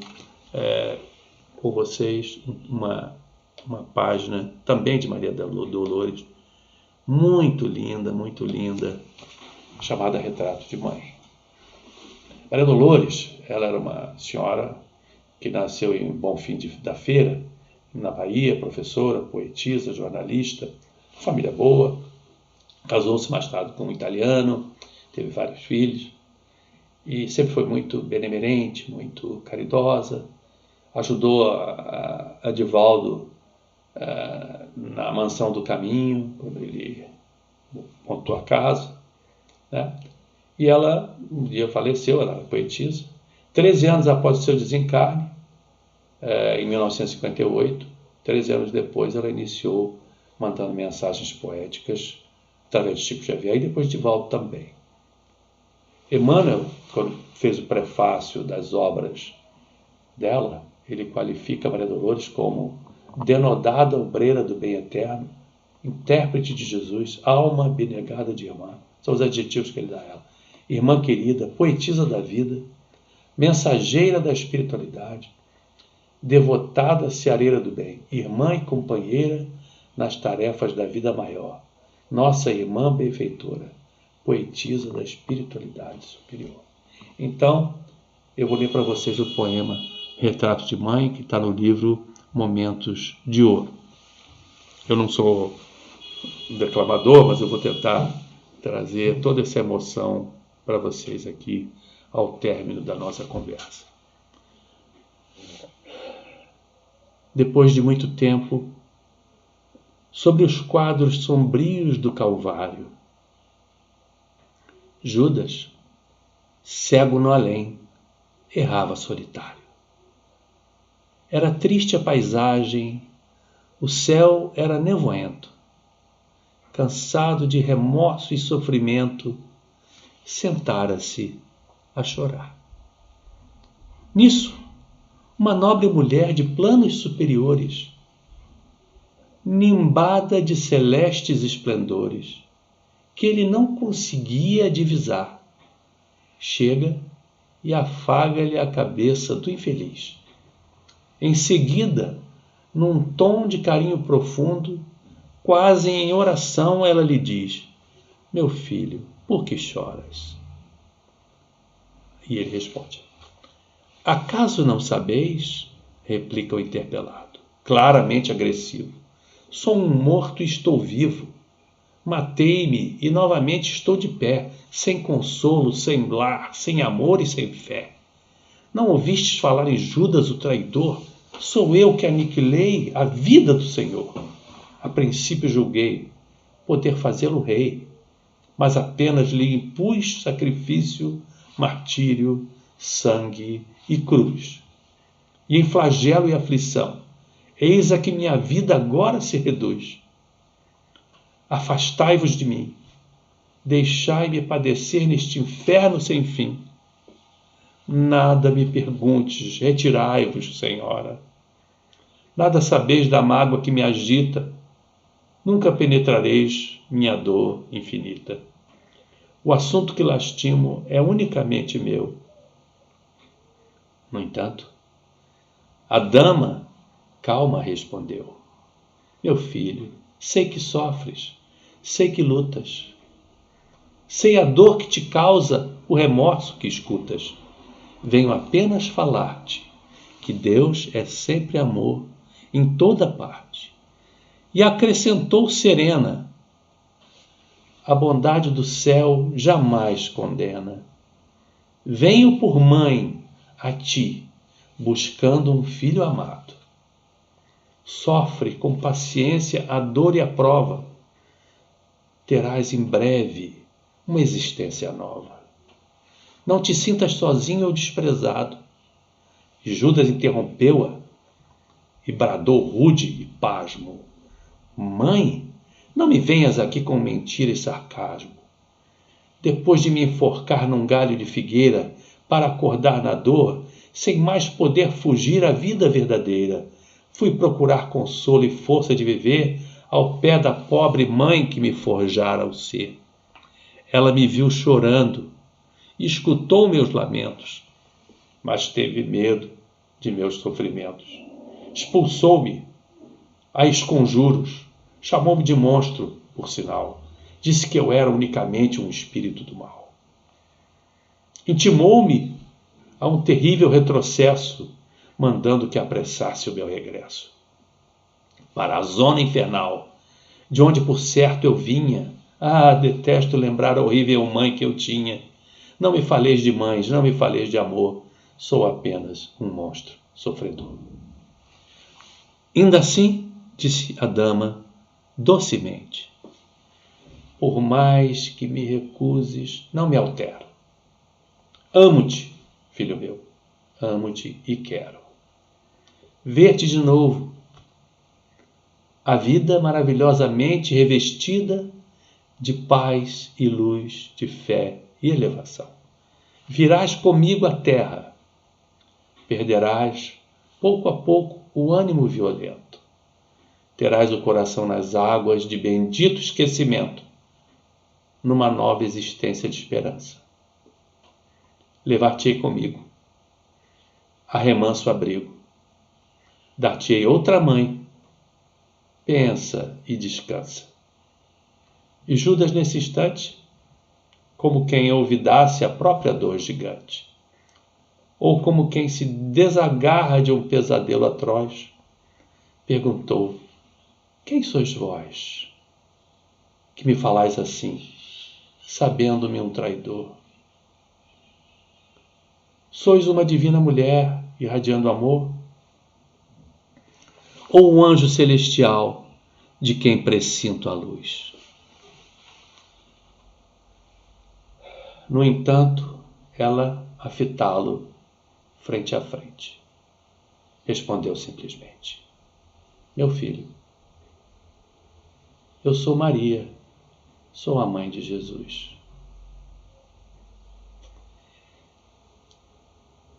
com vocês uma página também de Maria da Dolores, muito linda, chamada Retrato de Mãe. Maria Dolores, ela era uma senhora que nasceu em Bonfim da Feira, na Bahia, professora, poetisa, jornalista, família boa, casou-se mais tarde com um italiano, teve vários filhos, e sempre foi muito benemerente, muito caridosa, ajudou a Divaldo na Mansão do Caminho, quando ele montou a casa, né? E ela um dia faleceu, ela era poetisa. 13 anos após o seu desencarne, em 1958, 13 anos depois, ela iniciou mandando mensagens poéticas através de Chico Xavier e depois de Divaldo também. Emmanuel, quando fez o prefácio das obras dela, ele qualifica Maria Dolores como denodada obreira do bem eterno, intérprete de Jesus, alma abnegada de irmã. São os adjetivos que ele dá a ela. irmã querida, poetisa da vida, mensageira da espiritualidade, devotada seareira do bem, irmã e companheira nas tarefas da vida maior, nossa irmã benfeitora, poetisa da espiritualidade superior. Então, eu vou ler para vocês o poema Retrato de Mãe, que está no livro Momentos de Ouro. Eu não sou declamador, mas eu vou tentar trazer toda essa emoção para vocês aqui ao término da nossa conversa. Depois de muito tempo, sobre os quadros sombrios do Calvário, Judas, cego no além, errava solitário. Era triste a paisagem, o céu era nevoento. Cansado de remorso e sofrimento, sentara-se a chorar. Nisso, uma nobre mulher de planos superiores, nimbada de celestes esplendores, que ele não conseguia divisar, chega e afaga-lhe a cabeça do infeliz. Em seguida, num tom de carinho profundo, quase em oração, ela lhe diz: meu filho, por que choras? E ele responde: acaso não sabeis? Replica o interpelado, claramente agressivo. Sou um morto e estou vivo. Matei-me e novamente estou de pé, sem consolo, sem lar, sem amor e sem fé. Não ouvistes falar em Judas o traidor? Sou eu que aniquilei a vida do Senhor. A princípio julguei poder fazê-lo rei, mas apenas lhe impus sacrifício, martírio, sangue e cruz. E em flagelo e aflição, eis a que minha vida agora se reduz. Afastai-vos de mim, deixai-me padecer neste inferno sem fim. Nada me perguntes, retirai-vos, Senhora. Nada sabeis da mágoa que me agita, nunca penetrareis minha dor infinita. O assunto que lastimo é unicamente meu. No entanto, a dama calma respondeu: meu filho, sei que sofres, sei que lutas, sei a dor que te causa o remorso que escutas. Venho apenas falar-te que Deus é sempre amor em toda parte. E acrescentou serena: a bondade do céu jamais condena. Venho por mãe a ti, buscando um filho amado. Sofre com paciência a dor e a prova. Terás em breve uma existência nova. Não te sintas sozinho ou desprezado. Judas interrompeu-a e bradou rude e pasmo: mãe, não me venhas aqui com mentira e sarcasmo. Depois de me enforcar num galho de figueira para acordar na dor, sem mais poder fugir à vida verdadeira, fui procurar consolo e força de viver ao pé da pobre mãe que me forjara o ser. Ela me viu chorando e escutou meus lamentos, mas teve medo de meus sofrimentos. Expulsou-me a esconjuros, chamou-me de monstro, por sinal. Disse que eu era unicamente um espírito do mal. Intimou-me a um terrível retrocesso, mandando que apressasse o meu regresso para a zona infernal, de onde por certo eu vinha. Ah, detesto lembrar a horrível mãe que eu tinha. Não me faleis de mães, não me faleis de amor. Sou apenas um monstro sofredor. Ainda assim, disse a dama docemente, por mais que me recuses, não me altero. Amo-te, filho meu, amo-te e quero ver-te de novo. A vida maravilhosamente revestida de paz e luz, de fé e elevação. Virás comigo à terra. Perderás, pouco a pouco, o ânimo violento. Terás o coração nas águas de bendito esquecimento, numa nova existência de esperança. levar-te-ei comigo, a remanso abrigo, dar-te-ei outra mãe, pensa e descansa. E Judas, nesse instante, como quem olvidasse a própria dor gigante, ou como quem se desagarra de um pesadelo atroz, perguntou: quem sois vós, que me falais assim, sabendo-me um traidor? Sois uma divina mulher, irradiando amor? Ou um anjo celestial, de quem pressinto a luz? No entanto, ela, a fitá-lo frente a frente, respondeu simplesmente: meu filho, eu sou Maria, sou a mãe de Jesus.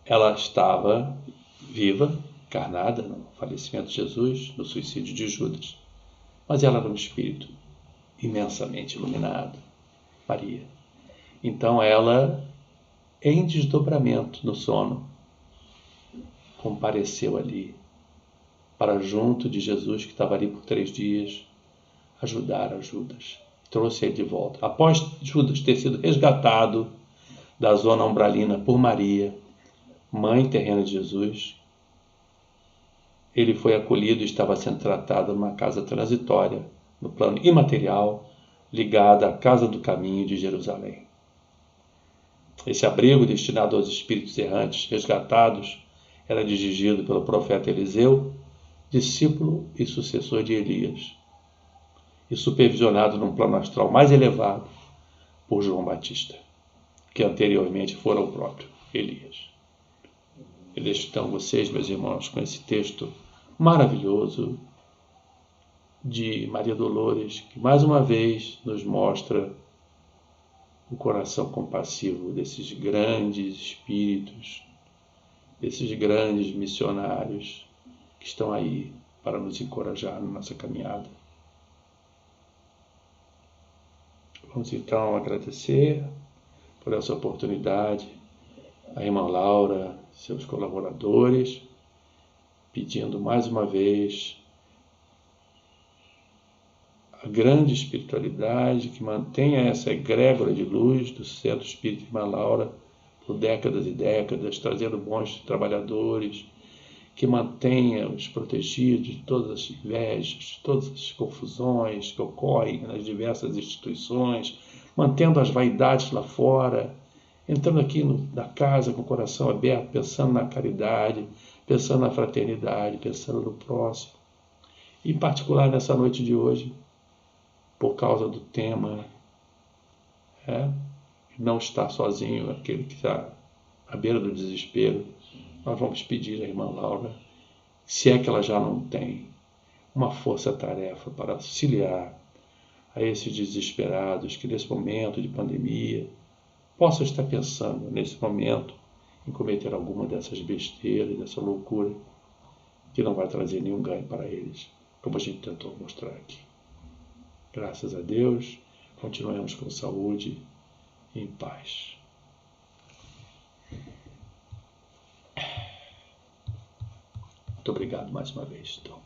Ela estava viva, encarnada no falecimento de Jesus, no suicídio de Judas, mas ela era um espírito imensamente iluminado, Maria. Então ela, em desdobramento no sono, compareceu ali para junto de Jesus, que estava ali por 3 dias, ajudar a Judas. Trouxe ele de volta. Após Judas ter sido resgatado da zona umbralina por Maria, mãe terrena de Jesus, ele foi acolhido e estava sendo tratado numa casa transitória, no plano imaterial, ligada à Casa do Caminho de Jerusalém. Esse abrigo, destinado aos espíritos errantes resgatados, era dirigido pelo profeta Eliseu, discípulo e sucessor de Elias, e supervisionado num plano astral mais elevado por João Batista, que anteriormente fora o próprio Elias. Eu deixo então vocês, meus irmãos, com esse texto maravilhoso de Maria Dolores, que mais uma vez nos mostra o coração compassivo desses grandes espíritos, desses grandes missionários que estão aí para nos encorajar na nossa caminhada. Vamos então agradecer por essa oportunidade a irmã Laura, seus colaboradores, pedindo mais uma vez a grande espiritualidade que mantenha essa egrégora de luz do Centro Espírita Irmã Laura por décadas e décadas, trazendo bons trabalhadores, que mantenha os protegidos de todas as invejas, todas as confusões que ocorrem nas diversas instituições, mantendo as vaidades lá fora, entrando aqui na casa com o coração aberto, pensando na caridade, pensando na fraternidade, pensando no próximo. Em particular nessa noite de hoje, por causa do tema, não estar sozinho, aquele que está à beira do desespero, nós vamos pedir à irmã Laura, se é que ela já não tem, uma força-tarefa para auxiliar a esses desesperados que nesse momento de pandemia possam estar pensando nesse momento em cometer alguma dessas besteiras, dessa loucura, que não vai trazer nenhum ganho para eles, como a gente tentou mostrar aqui. Graças a Deus, continuemos com saúde e em paz. Muito obrigado mais uma vez, Tom.